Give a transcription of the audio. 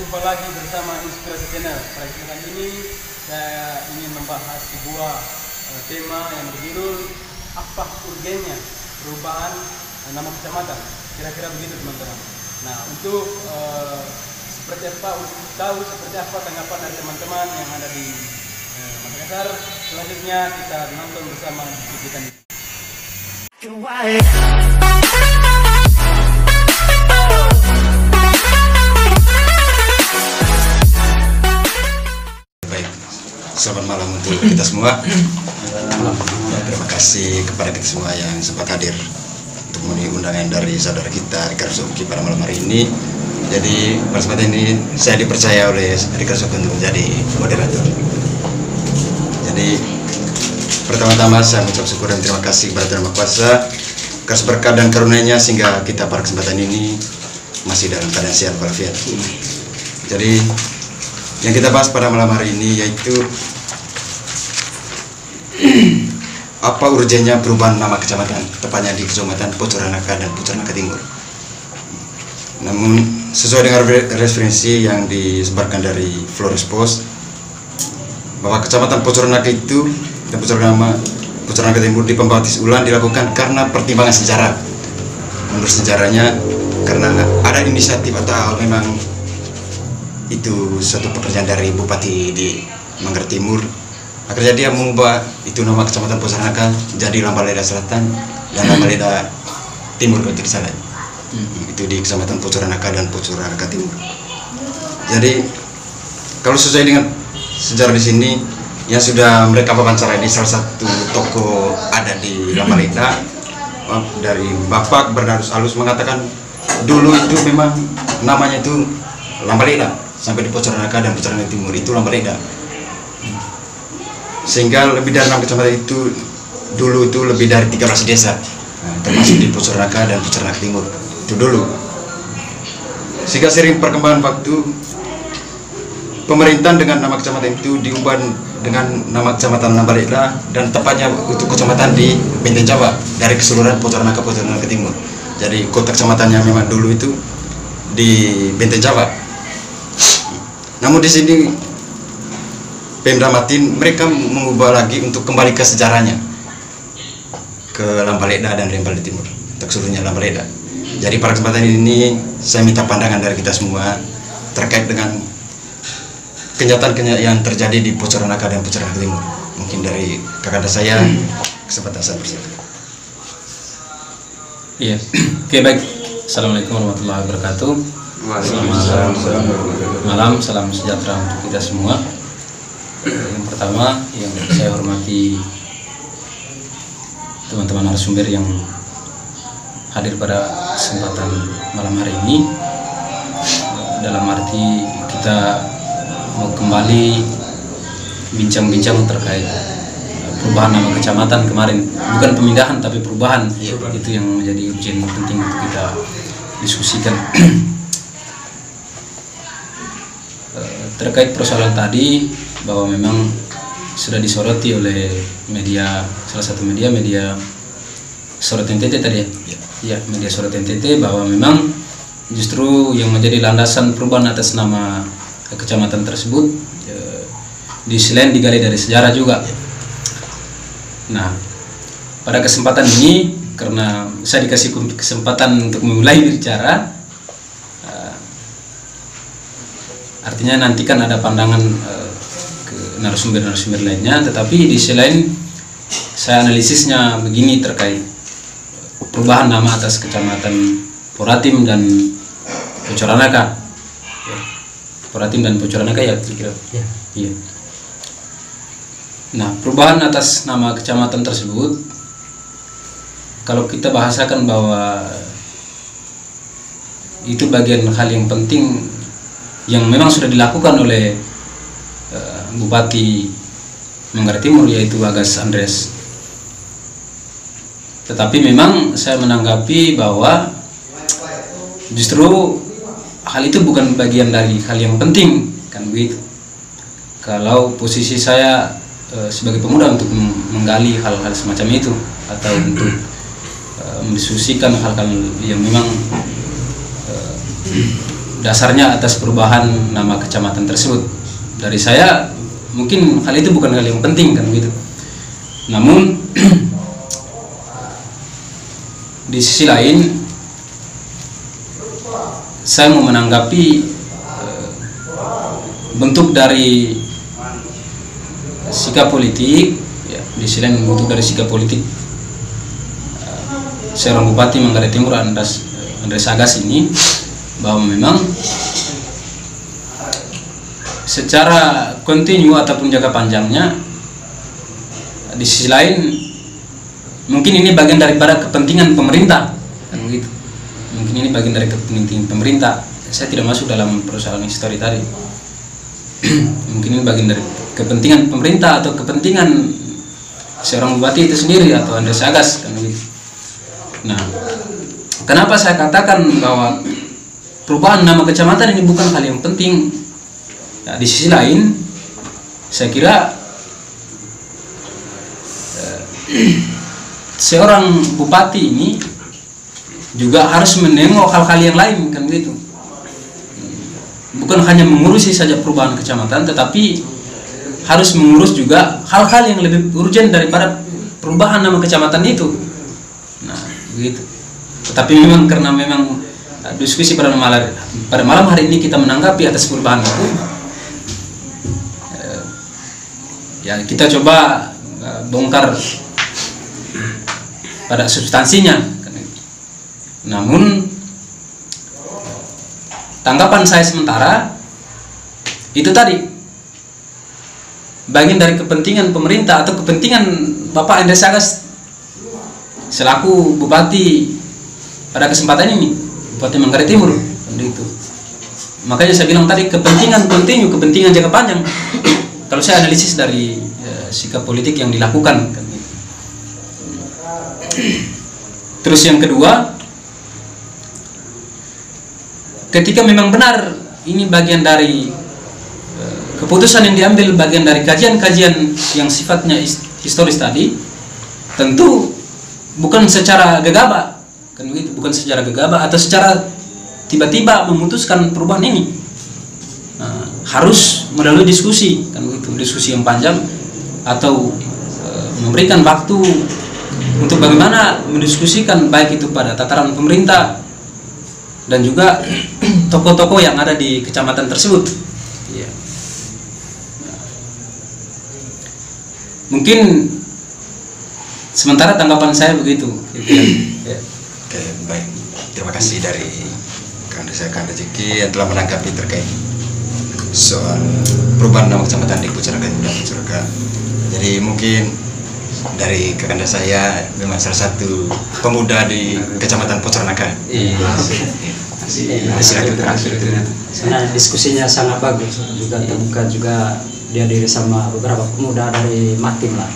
Jumpa lagi bersama Inspirasi Channel. Pada kesempatan ini saya ingin membahas sebuah tema yang berjudul apa urgennya perubahan nama kecamatan. Kira-kira begitu teman-teman. Nah, untuk seperti apa tanggapan dari teman-teman yang ada di Makassar. Selanjutnya kita nonton bersama cuplikan ini. Selamat malam untuk kita semua. Terima kasih kepada kita semua yang sempat hadir untuk memenuhi undangan dari saudara kita Rika Rusuki pada malam hari ini. Jadi pada kesempatan ini saya dipercaya oleh Rika Rusuki untuk menjadi moderator. Jadi pertama-tama saya mengucap syukur dan terima kasih kepada Tuhan Maha Kuasa atas berkat dan karunia-Nya sehingga kita pada kesempatan ini masih dalam keadaan sehat walafiat. Jadi yang kita bahas pada malam hari ini yaitu apa urgennya perubahan nama kecamatan, tepatnya di Kecamatan Pocoranaka dan Pocoranaka Timur. Namun sesuai dengan referensi yang disebarkan dari Flores Post bahwa Kecamatan Pocoranaka itu dan Pocoranaka Timur dipembaptis ulang dilakukan karena pertimbangan sejarah. Menurut sejarahnya karena ada inisiatif atau memang itu suatu pekerjaan dari Bupati di Manggarai Timur. Akhirnya dia mengubah itu nama Kecamatan Pocoranaka jadi Lambaleda Selatan dan Lambaleda Timur kalau tidak salah. Itu di Kecamatan Pocoranaka dan Pocoranaka Timur. Jadi kalau sesuai dengan sejarah di sini yang sudah mereka wawancara di salah satu toko ada di Lambaleda dari Bapak Bernardus Alus mengatakan dulu itu memang namanya itu Lambaleda sampai di Pocoranaka dan Pocoranaka Timur itu Lambaleda. Sehingga lebih dari 6 kecamatan itu dulu itu lebih dari 13 desa, termasuk di Pocoranaka dan Pocoranaka Timur itu dulu. Sehingga sering perkembangan waktu pemerintahan dengan nama kecamatan itu diubah dengan nama Kecamatan Lambaleda dan tepatnya untuk kecamatan di Benteng Jawa dari keseluruhan Pocoranaka Timur. Jadi kota kecamatannya memang dulu itu di Benteng Jawa. Namun di sini Pemda Matin mereka mengubah lagi untuk kembali ke sejarahnya ke Lambaleda dan Lambaleda Timur, untuk seluruhnya Lambaleda. Jadi pada kesempatan ini saya minta pandangan dari kita semua terkait dengan kenyataan yang terjadi di Pocoranaka dan Pocoranaka Timur. Mungkin dari kakak saya kesempatan saya bersilakan. Iya, oke baik. Assalamualaikum warahmatullahi wabarakatuh. Selamat malam, salam sejahtera untuk kita semua. Yang pertama yang saya hormati teman-teman narasumber yang hadir pada kesempatan malam hari ini. Dalam arti kita mau kembali bincang-bincang terkait perubahan nama kecamatan kemarin, bukan pemindahan tapi perubahan. Itu yang menjadi urgen penting untuk kita diskusikan. Terkait persoalan tadi bahwa memang sudah disoroti oleh media, salah satu media Sorot NTT tadi ya, media Sorot NTT bahwa memang justru yang menjadi landasan perubahan atas nama kecamatan tersebut di selain digali dari sejarah juga. Nah, pada kesempatan ini karena saya dikasih kesempatan untuk memulai bicara, artinya nanti kan ada pandangan ke narasumber-narasumber lainnya, tetapi di sisi lain saya analisisnya begini terkait perubahan nama atas Kecamatan Poratim dan Pocoranaka. Poratim dan Pocoranaka ya kira-kira. Iya. Nah, perubahan atas nama kecamatan tersebut kalau kita bahasakan bahwa itu bagian hal yang penting yang memang sudah dilakukan oleh Bupati Manggarai Timur yaitu Agas Andres. Tetapi memang saya menanggapi bahwa justru hal itu bukan bagian dari hal yang penting, kan begitu. Kalau posisi saya sebagai pemuda untuk menggali hal-hal semacam itu atau untuk mendiskusikan hal-hal yang memang dasarnya atas perubahan nama kecamatan tersebut. Dari saya mungkin hal itu bukan hal yang penting kan gitu. Namun di sisi lain saya mau menanggapi bentuk dari sikap politik, ya, di sisi lain bentuk dari sikap politik seorang Bupati Manggarai Timur Andres Agas ini, bahwa memang secara kontinu ataupun jangka panjangnya, di sisi lain mungkin ini bagian daripada kepentingan pemerintah kan begitu. Mungkin ini bagian dari kepentingan pemerintah. Saya tidak masuk dalam persoalan histori tadi. Mungkin ini bagian dari kepentingan pemerintah atau kepentingan seorang bupati itu sendiri atau Andres Agas kan begitu. Nah, kenapa saya katakan bahwa perubahan nama kecamatan ini bukan hal yang penting? Nah, di sisi lain, saya kira seorang bupati ini juga harus menengok hal-hal yang lain kan begitu. Bukan hanya mengurusi saja perubahan kecamatan, tetapi harus mengurus juga hal-hal yang lebih urgent daripada perubahan nama kecamatan itu. Nah, begitu. Tetapi memang karena memang diskusi pada malam hari ini kita menanggapi atas perubahan itu, ya kita coba bongkar pada substansinya. Namun tanggapan saya sementara itu tadi bagian dari kepentingan pemerintah atau kepentingan Bapak Andres Agas selaku bupati pada kesempatan ini, Bupati Manggarai Timur itu. Makanya saya bilang tadi kepentingan kontinu, kepentingan jangka panjang. Kalau saya analisis dari sikap politik yang dilakukan kan gitu. Terus yang kedua, ketika memang benar ini bagian dari keputusan yang diambil, bagian dari kajian-kajian yang sifatnya historis tadi, tentu bukan secara gegabah kan begitu, bukan secara gegabah atau secara tiba-tiba memutuskan perubahan ini. Nah, harus melalui diskusi kan begitu, diskusi yang panjang atau memberikan waktu untuk bagaimana mendiskusikan baik itu pada tataran pemerintah dan juga tokoh-tokoh yang ada di kecamatan tersebut. Ya. Mungkin sementara tanggapan saya begitu. Ya. Oke, baik. Terima kasih dari Kang Rezeki yang telah menanggapi terkait soal perubahan nama kecamatan di Pucaraga dan Pucaraga. Jadi mungkin dari kakanda saya memang salah satu pemuda di kecamatan Pucaraga. Silakan terakhir. Karena diskusinya sangat bagus, juga terbuka, juga dia diri sama beberapa pemuda dari Matim lah.